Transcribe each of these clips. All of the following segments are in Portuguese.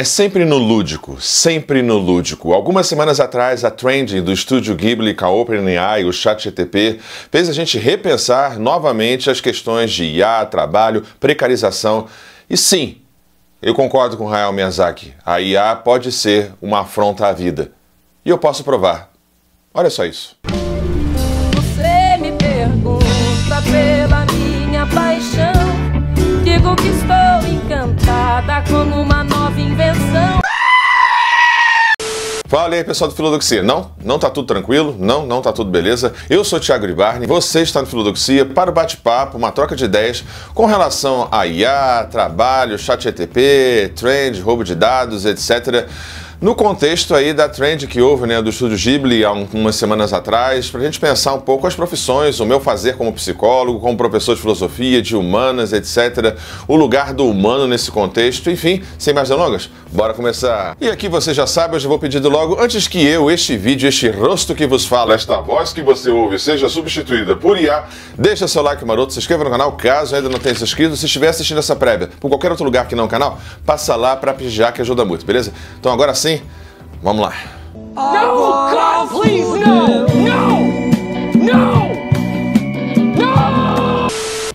É sempre no lúdico, sempre no lúdico. Algumas semanas atrás, a Trend do estúdio Ghibli com a OpenAI, o ChatGPT, fez a gente repensar novamente as questões de IA, trabalho, precarização. E sim, eu concordo com Hayao Miyazaki, a IA pode ser uma afronta à vida. E eu posso provar. Olha só isso. Você me pergunta pela minha paixão, digo que estou encantada com uma nova invenção. Fala aí, pessoal do Filodoxia. Não tá tudo tranquilo? Não tá tudo beleza? Eu sou o Thiago Ribarni, você está no Filodoxia para o bate-papo, uma troca de ideias com relação a IA, trabalho, ChatGPT, trend, roubo de dados, etc. No contexto aí da trend que houve, né, do estúdio Ghibli há umas semanas atrás, para a gente pensar um pouco as profissões, o meu fazer como psicólogo, como professor de filosofia, de humanas, etc. O lugar do humano nesse contexto, enfim, sem mais delongas, bora começar. E aqui você já sabe, eu já vou pedindo logo, antes que este vídeo, este rosto que vos fala, esta voz que você ouve, seja substituída por IA, deixa seu like maroto, se inscreva no canal, caso ainda não tenha se inscrito, se estiver assistindo essa prévia por qualquer outro lugar que não o canal, passa lá para prestigiar que ajuda muito, beleza? Então agora sim, vamos lá. No, God, please, no! No!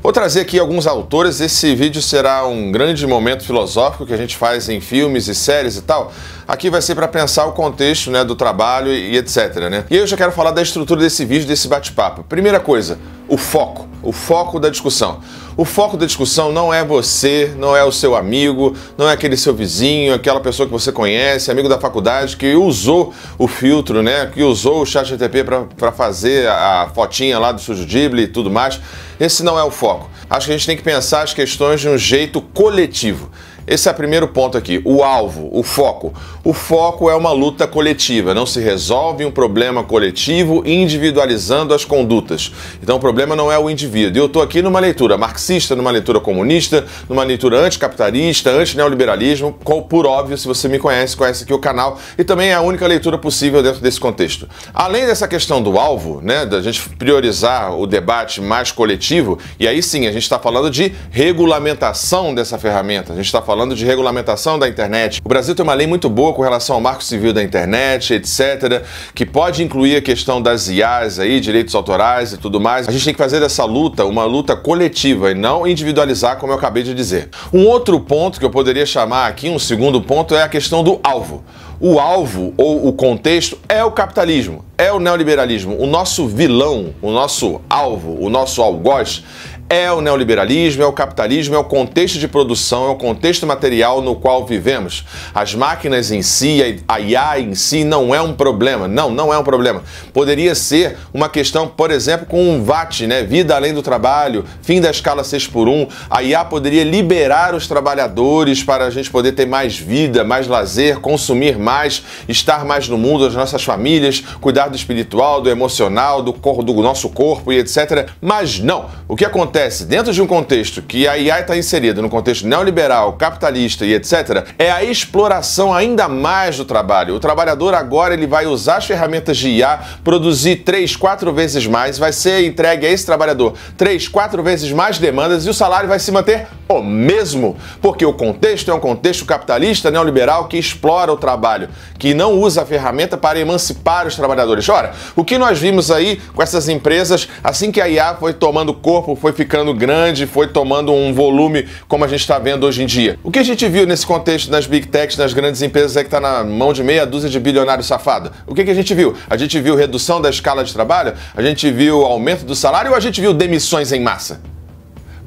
Vou trazer aqui alguns autores, esse vídeo será um grande momento filosófico que a gente faz em filmes e séries e tal. Aqui vai ser para pensar o contexto, né, do trabalho e etc, né? E eu já quero falar da estrutura desse vídeo, desse bate-papo. Primeira coisa, o foco da discussão. O foco da discussão não é você, não é o seu amigo, não é aquele seu vizinho, aquela pessoa que você conhece, amigo da faculdade, que usou o filtro, né, que usou o ChatGPT para fazer a fotinha lá do estúdio Ghibli e tudo mais. Esse não é o foco. Acho que a gente tem que pensar as questões de um jeito coletivo. Esse é o primeiro ponto aqui, o alvo, o foco. O foco é uma luta coletiva, não se resolve um problema coletivo individualizando as condutas. Então o problema não é o indivíduo. E eu estou aqui numa leitura marxista, numa leitura comunista, numa leitura anticapitalista, anti-neoliberalismo, por óbvio, se você me conhece, conhece aqui o canal, e também é a única leitura possível dentro desse contexto. Além dessa questão do alvo, né, da gente priorizar o debate mais coletivo, e aí sim, a gente está falando de regulamentação dessa ferramenta, a gente está falando de regulamentação da internet. O Brasil tem uma lei muito boa com relação ao marco civil da internet, etc., que pode incluir a questão das IAs aí, direitos autorais e tudo mais. A gente tem que fazer dessa luta uma luta coletiva e não individualizar, como eu acabei de dizer. Um outro ponto que eu poderia chamar aqui, um segundo ponto, é a questão do alvo. O alvo ou o contexto é o capitalismo, é o neoliberalismo. O nosso vilão, o nosso alvo, o nosso algoz é o neoliberalismo, é o capitalismo, é o contexto de produção, é o contexto material no qual vivemos. As máquinas em si, a IA em si não é um problema. Não é um problema. Poderia ser uma questão, por exemplo, com um VAT, né? Vida além do trabalho, fim da escala 6x1. A IA poderia liberar os trabalhadores para a gente poder ter mais vida, mais lazer, consumir mais, estar mais no mundo, das nossas famílias, cuidar do espiritual, do emocional, do nosso corpo e etc. Mas não. O que acontece dentro de um contexto que a IA está inserida no contexto neoliberal, capitalista e etc., é a exploração ainda mais do trabalho. O trabalhador agora ele vai usar as ferramentas de IA, produzir 3, 4 vezes mais, vai ser entregue a esse trabalhador 3, 4 vezes mais demandas e o salário vai se manter o mesmo, porque o contexto é um contexto capitalista neoliberal que explora o trabalho, que não usa a ferramenta para emancipar os trabalhadores. Ora, o que nós vimos aí com essas empresas, assim que a IA foi tomando corpo, foi ficando grande, foi tomando um volume como a gente está vendo hoje em dia. O que a gente viu nesse contexto das Big Techs, das grandes empresas aí que está na mão de meia dúzia de bilionários safados? O que a gente viu? A gente viu redução da escala de trabalho? A gente viu aumento do salário ou a gente viu demissões em massa?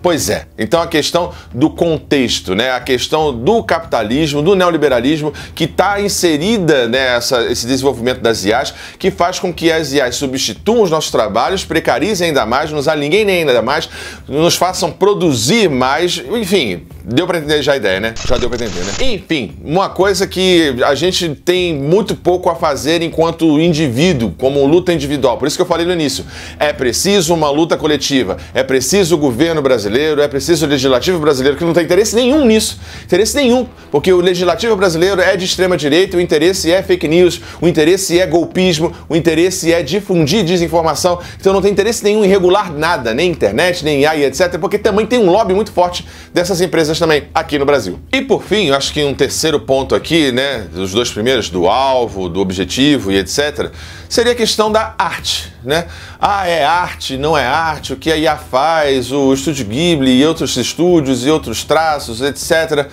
Pois é, então a questão do contexto, né? A questão do capitalismo, do neoliberalismo que está inserida nessa, esse desenvolvimento das IAs, que faz com que as IAs substituam os nossos trabalhos, precarizem ainda mais, nos alienem ainda mais, nos façam produzir mais, enfim, deu para entender já a ideia, né? Já deu para entender, né? Enfim, uma coisa que a gente tem muito pouco a fazer enquanto indivíduo, como luta individual, por isso que eu falei no início, é preciso uma luta coletiva, é preciso o governo brasileiro, é preciso o legislativo brasileiro, que não tem interesse nenhum nisso, interesse nenhum, porque o legislativo brasileiro é de extrema direita, o interesse é fake news, o interesse é golpismo, o interesse é difundir desinformação, então não tem interesse nenhum em regular nada, nem internet, nem AI, etc, porque também tem um lobby muito forte dessas empresas empresas também aqui no Brasil. E por fim, eu acho que um terceiro ponto aqui, né, dos dois primeiros, do alvo, do objetivo e etc., seria a questão da arte, né? Ah, é arte, não é arte, o que a IA faz, o Estúdio Ghibli e outros estúdios e outros traços, etc.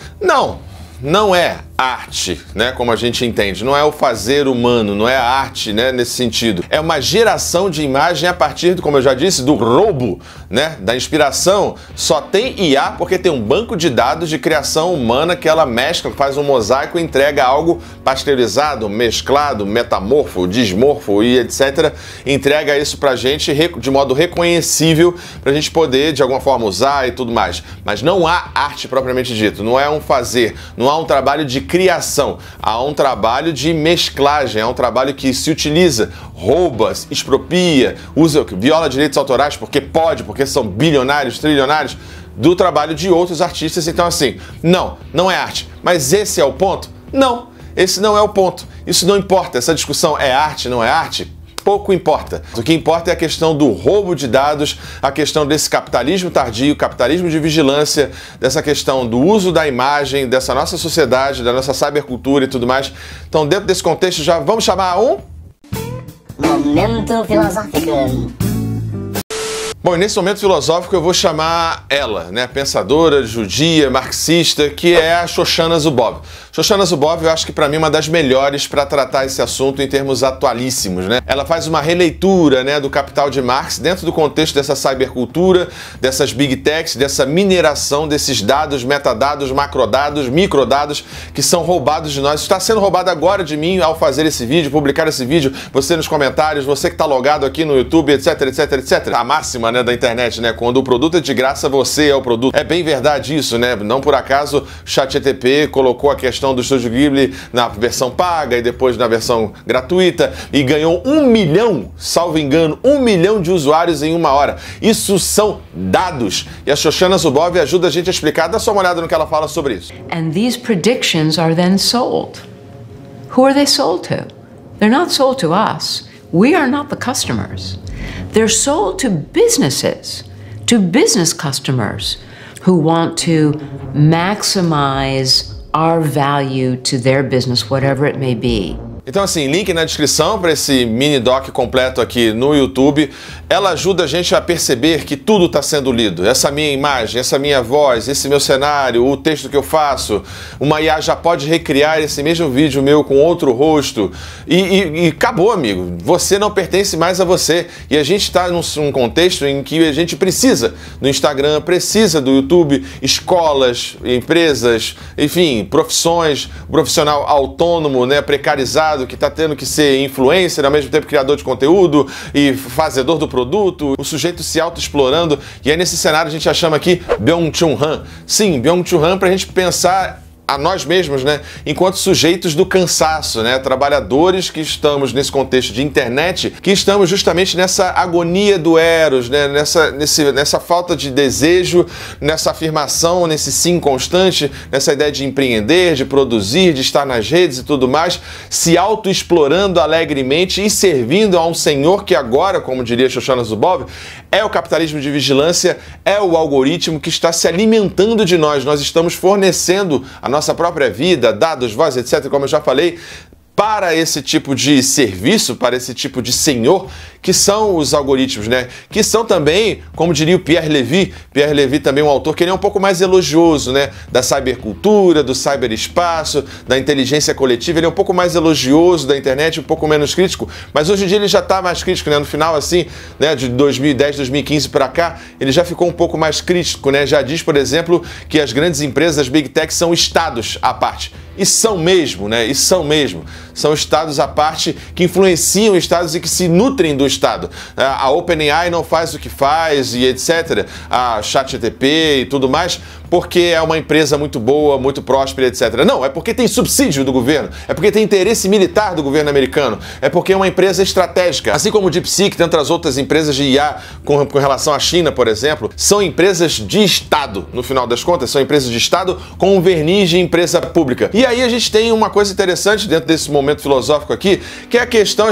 Não é arte, né, como a gente entende, não é o fazer humano, não é a arte, né, nesse sentido. É uma geração de imagem a partir, como eu já disse, do roubo, né, da inspiração. Só tem IA porque tem um banco de dados de criação humana que ela mescla, faz um mosaico e entrega algo pasteurizado, mesclado, metamorfo, dismorfo e etc. Entrega isso pra gente de modo reconhecível pra gente poder, de alguma forma, usar e tudo mais. Mas não há arte propriamente dito, não é um fazer, não há um trabalho de criação, há um trabalho de mesclagem, há um trabalho que se utiliza, rouba, expropria, usa, viola direitos autorais porque pode, porque são bilionários, trilionários, do trabalho de outros artistas. Então assim, não é arte. Mas esse é o ponto? Não, esse não é o ponto. Isso não importa, essa discussão é arte, não é arte? Pouco importa. O que importa é a questão do roubo de dados, a questão desse capitalismo tardio, capitalismo de vigilância, dessa questão do uso da imagem, dessa nossa sociedade, da nossa cybercultura e tudo mais. Então, dentro desse contexto, já vamos chamar um... Momento filosófico. Bom, e nesse momento filosófico eu vou chamar ela, né, pensadora, judia, marxista, que é a Shoshana Zuboff. Shoshana Zuboff, eu acho que para mim é uma das melhores para tratar esse assunto em termos atualíssimos, né? Ela faz uma releitura, né, do Capital de Marx dentro do contexto dessa cybercultura, dessas big techs, dessa mineração desses dados, metadados, macrodados, microdados que são roubados de nós. Está sendo roubado agora de mim ao fazer esse vídeo, publicar esse vídeo, você nos comentários, você que está logado aqui no YouTube, etc, etc, etc. A máxima, né, da internet, né? Quando o produto é de graça, você é o produto. É bem verdade isso, né? Não por acaso o ChatGPT colocou a questão do Estúdio Ghibli na versão paga e depois na versão gratuita e ganhou 1 milhão, salvo engano, 1 milhão de usuários em 1 hora. Isso são dados. E a Shoshana Zuboff ajuda a gente a explicar. Dá só uma olhada no que ela fala sobre isso. And these predictions are then sold. Who are they sold to? They're not sold to us. We are not the customers. They're sold to businesses, to business customers who want to maximize our value to their business, whatever it may be. Então assim, link na descrição para esse mini doc completo aqui no YouTube. Ela ajuda a gente a perceber que tudo está sendo lido. Essa minha imagem, essa minha voz, esse meu cenário, o texto que eu faço. Uma IA já pode recriar esse mesmo vídeo meu com outro rosto. E acabou, amigo. Você não pertence mais a você. E a gente está num contexto em que a gente precisa do Instagram, precisa do YouTube, escolas, empresas, enfim, profissões, profissional autônomo, né, precarizado, que está tendo que ser influencer, ao mesmo tempo criador de conteúdo e fazedor do produto, o sujeito se auto-explorando. E aí nesse cenário a gente já chama aqui Byung-Chul Han. Sim, Byung-Chul Han, para a gente pensar a nós mesmos, né, enquanto sujeitos do cansaço, né, trabalhadores que estamos nesse contexto de internet, que estamos justamente nessa agonia do eros, né, nessa falta de desejo, nessa afirmação, nesse sim constante, nessa ideia de empreender, de produzir, de estar nas redes e tudo mais, se auto-explorando alegremente e servindo a um senhor que agora, como diria Shoshana Zuboff, é o capitalismo de vigilância, é o algoritmo que está se alimentando de nós. Nós estamos fornecendo a nossa própria vida, dados, voz, etc., como eu já falei, para esse tipo de serviço, para esse tipo de senhor, que são os algoritmos, né? Que são também, como diria o Pierre Levy também um autor que ele é um pouco mais elogioso, né? Da cybercultura, do cyberespaço, da inteligência coletiva, ele é um pouco mais elogioso da internet, um pouco menos crítico, mas hoje em dia ele já está mais crítico, né? No final, assim, né, de 2010, 2015 para cá, ele já ficou um pouco mais crítico, né? Já diz, por exemplo, que as grandes empresas, as Big Tech, são estados à parte. E são mesmo, né? E são mesmo. São estados à parte que influenciam estados e que se nutrem do Estado. A OpenAI não faz o que faz e etc. A ChatGPT e tudo mais, porque é uma empresa muito boa, muito próspera, etc. Não, é porque tem subsídio do governo, é porque tem interesse militar do governo americano, é porque é uma empresa estratégica. Assim como o DeepSeek e tantas outras empresas de IA com relação à China, por exemplo, são empresas de Estado, no final das contas, são empresas de Estado com um verniz de empresa pública. E aí a gente tem uma coisa interessante dentro desse momento filosófico aqui, que é a questão,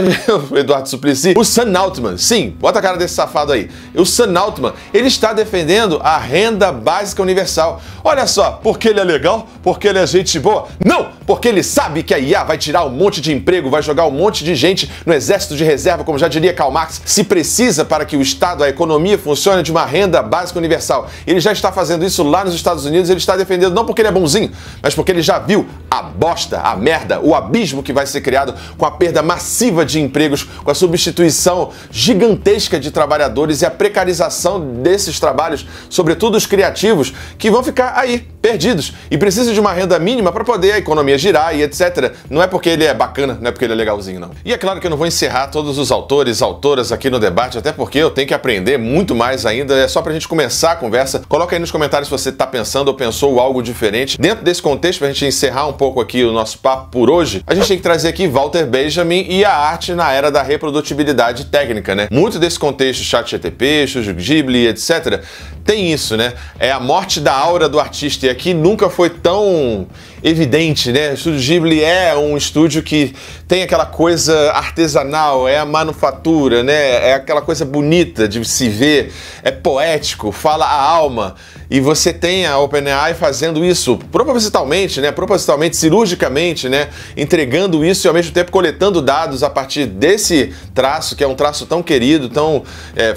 o Eduardo Suplicy, o Sam Altman, sim, bota a cara desse safado aí. O Sam Altman, ele está defendendo a renda básica universal. tal. Olha só, porque ele é legal, porque ele é gente boa. Não, porque ele sabe que a IA vai tirar um monte de emprego, vai jogar um monte de gente no exército de reserva, como já diria Karl Marx. Se precisa para que o Estado, a economia funcione de uma renda básica universal. Ele já está fazendo isso lá nos Estados Unidos, ele está defendendo não porque ele é bonzinho, mas porque ele já viu a bosta, a merda, o abismo que vai ser criado com a perda massiva de empregos, com a substituição gigantesca de trabalhadores e a precarização desses trabalhos, sobretudo os criativos, que vão ficar aí, perdidos, e precisam de uma renda mínima para poder a economia girar e etc. Não é porque ele é bacana, não é porque ele é legalzinho, não. E é claro que eu não vou encerrar todos os autores, autoras aqui no debate, até porque eu tenho que aprender muito mais ainda, é só pra gente começar a conversa. Coloca aí nos comentários se você tá pensando ou pensou algo diferente. Dentro desse contexto, pra gente encerrar um pouco aqui o nosso papo por hoje, a gente tem que trazer aqui Walter Benjamin e a arte na era da reprodutibilidade técnica, né? Muito desse contexto, ChatGPT, Estúdio Ghibli, etc., tem isso, né? É a morte da aura do artista, e aqui nunca foi tão evidente, né? O Estúdio Ghibli é um estúdio que tem aquela coisa artesanal, é a manufatura, né? É aquela coisa bonita de se ver, é poético, fala a alma. E você tem a OpenAI fazendo isso propositalmente, né? Propositalmente, cirurgicamente, né? Entregando isso e ao mesmo tempo coletando dados a partir desse traço, que é um traço tão querido, tão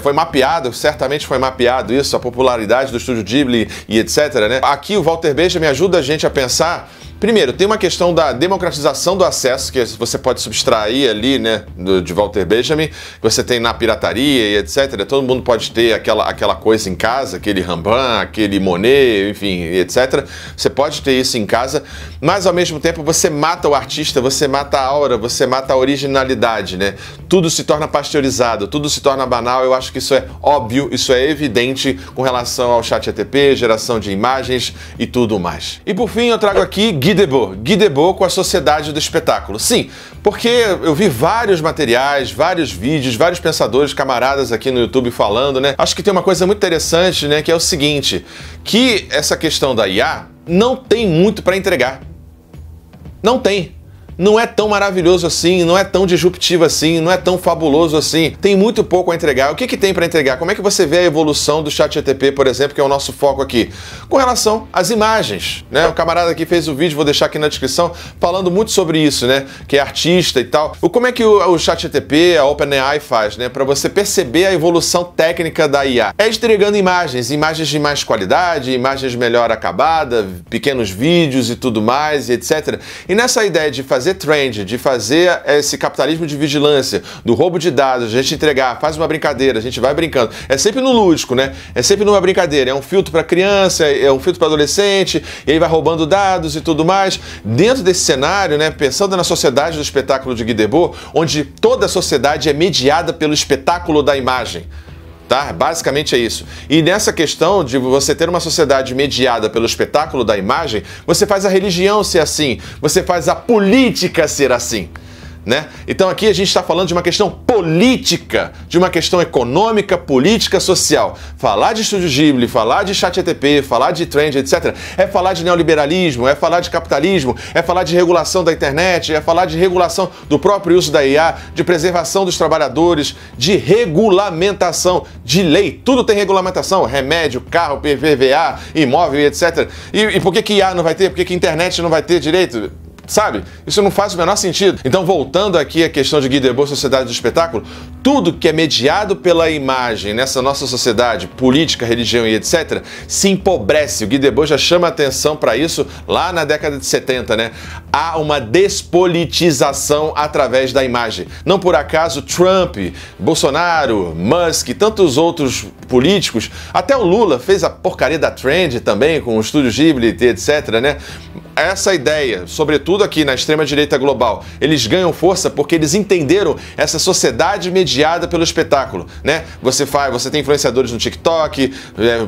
foi mapeado, certamente foi mapeado isso, a popularidade do Estúdio Ghibli e etc, né? Aqui o Walter Benjamin ajuda a gente a pensar. Primeiro, tem uma questão da democratização do acesso, que você pode subtrair ali, né, de Walter Benjamin, que você tem na pirataria e etc. Todo mundo pode ter aquela coisa em casa, aquele Rembrandt, aquele Monet, enfim, etc. Você pode ter isso em casa, mas ao mesmo tempo você mata o artista, você mata a aura, você mata a originalidade, né? Tudo se torna pasteurizado, tudo se torna banal. Eu acho que isso é óbvio, isso é evidente com relação ao ChatGPT, geração de imagens e tudo mais. E por fim, eu trago aqui Guy Debord com a Sociedade do Espetáculo. Sim, porque eu vi vários materiais, vários vídeos, vários pensadores, camaradas aqui no YouTube falando, né? Acho que tem uma coisa muito interessante, né? Que é o seguinte, que essa questão da IA não tem muito para entregar. Não tem. Não é tão maravilhoso assim, não é tão disruptivo assim, não é tão fabuloso assim. Tem muito pouco a entregar. O que tem para entregar? Como é que você vê a evolução do ChatGPT, por exemplo, que é o nosso foco aqui? Com relação às imagens, né? O camarada aqui fez o vídeo, vou deixar aqui na descrição, falando muito sobre isso, né? Que é artista e tal. Como é que o ChatGPT, a OpenAI faz, né? Para você perceber a evolução técnica da IA. É entregando imagens de mais qualidade, imagens melhor acabadas, pequenos vídeos e tudo mais, e etc. E nessa ideia de fazer trend, de fazer esse capitalismo de vigilância, do roubo de dados, a gente entregar, faz uma brincadeira, a gente vai brincando. É sempre no lúdico, né? É sempre numa brincadeira. É um filtro para criança, é um filtro para adolescente, e aí vai roubando dados e tudo mais. Dentro desse cenário, né, pensando na sociedade do espetáculo de Guy Debord, onde toda a sociedade é mediada pelo espetáculo da imagem. Tá? Basicamente é isso. E nessa questão de você ter uma sociedade mediada pelo espetáculo da imagem, você faz a religião ser assim, você faz a política ser assim. Né? Então aqui a gente está falando de uma questão política, de uma questão econômica, política, social. Falar de Estúdio Ghibli, falar de ChatGPT, falar de trend, etc. é falar de neoliberalismo, é falar de capitalismo, é falar de regulação da internet, é falar de regulação do próprio uso da IA, de preservação dos trabalhadores, de regulamentação, de lei. Tudo tem regulamentação, remédio, carro, PVA, imóvel, etc. E por que IA não vai ter? Por que internet não vai ter direito? Sabe? Isso não faz o menor sentido. Então, voltando aqui à questão de Guy Debord, Sociedade do Espetáculo, tudo que é mediado pela imagem nessa nossa sociedade, política, religião e etc., se empobrece. O Guy Debord já chama atenção para isso lá na década de 70, né? Há uma despolitização através da imagem. Não por acaso Trump, Bolsonaro, Musk e tantos outros políticos, até o Lula fez a porcaria da Trend também, com o Estúdio Ghibli, etc., né? Essa ideia, sobretudo aqui na extrema-direita global, eles ganham força porque eles entenderam essa sociedade mediada pelo espetáculo, né? Você tem influenciadores no TikTok,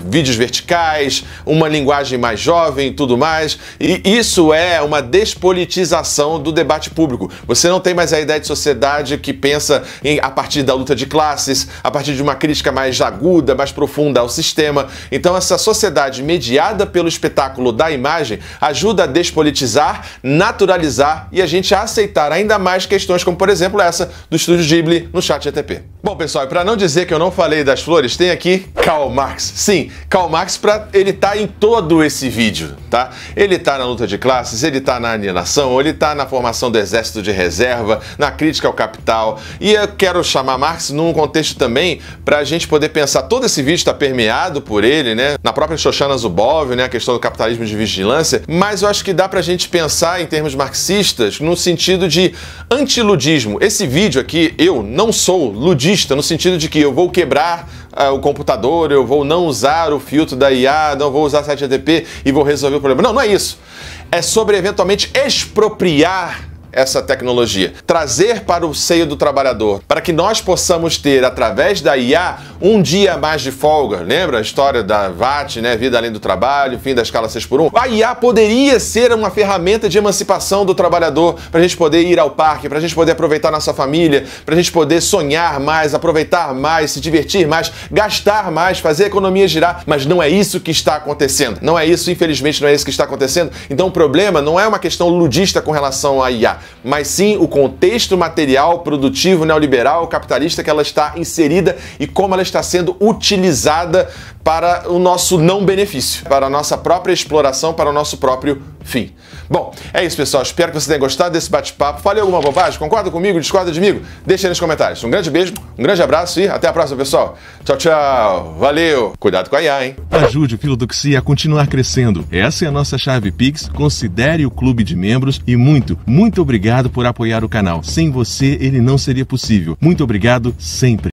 vídeos verticais, uma linguagem mais jovem e tudo mais, e isso é uma despolitização do debate público. Você não tem mais a ideia de sociedade que pensa a partir da luta de classes, a partir de uma crítica mais aguda, mais profunda ao sistema. Então essa sociedade mediada pelo espetáculo da imagem ajuda a despolitizar, naturalizar e a gente aceitar ainda mais questões como, por exemplo, essa do Estúdio Ghibli no ChatGPT. Bom, pessoal, e para não dizer que eu não falei das flores, tem aqui Karl Marx. Sim, Karl Marx, ele tá em todo esse vídeo, tá? Ele tá na luta de classes, ele tá na alienação, ele tá na formação do exército de reserva, na crítica ao capital. E eu quero chamar Marx num contexto também para a gente poder pensar, todo esse vídeo está permeado por ele, né? Na própria Shoshana Zuboff, né? A questão do capitalismo de vigilância, mas eu acho que dá pra gente pensar em termos marxistas no sentido de antiludismo. Esse vídeo aqui, eu não sou ludista, no sentido de que eu vou quebrar o computador, eu vou não usar o filtro da IA, não vou usar o ChatGPT e vou resolver o problema. Não, não é isso. É sobre eventualmente expropriar essa tecnologia, trazer para o seio do trabalhador, para que nós possamos ter, através da IA, um dia mais de folga. Lembra a história da VAT, né? Vida além do trabalho, fim da escala 6x1? A IA poderia ser uma ferramenta de emancipação do trabalhador, para a gente poder ir ao parque, para a gente poder aproveitar nossa família, para a gente poder sonhar mais, aproveitar mais, se divertir mais, gastar mais, fazer a economia girar. Mas não é isso que está acontecendo. Não é isso, infelizmente, não é isso que está acontecendo. Então o problema não é uma questão ludista com relação à IA, mas sim o contexto material, produtivo, neoliberal, capitalista que ela está inserida e como ela está sendo utilizada para o nosso não benefício, para a nossa própria exploração, para o nosso próprio fim. Bom, é isso, pessoal. Espero que você tenha gostado desse bate-papo. Falei alguma bobagem? Concorda comigo? Discorda de mim? Deixa aí nos comentários. Um grande beijo, um grande abraço e até a próxima, pessoal. Tchau, tchau. Valeu. Cuidado com a IA, hein? Ajude o Filodoxia a continuar crescendo. Essa é a nossa chave Pix. Considere o clube de membros e muito obrigado por apoiar o canal. Sem você, ele não seria possível. Muito obrigado sempre.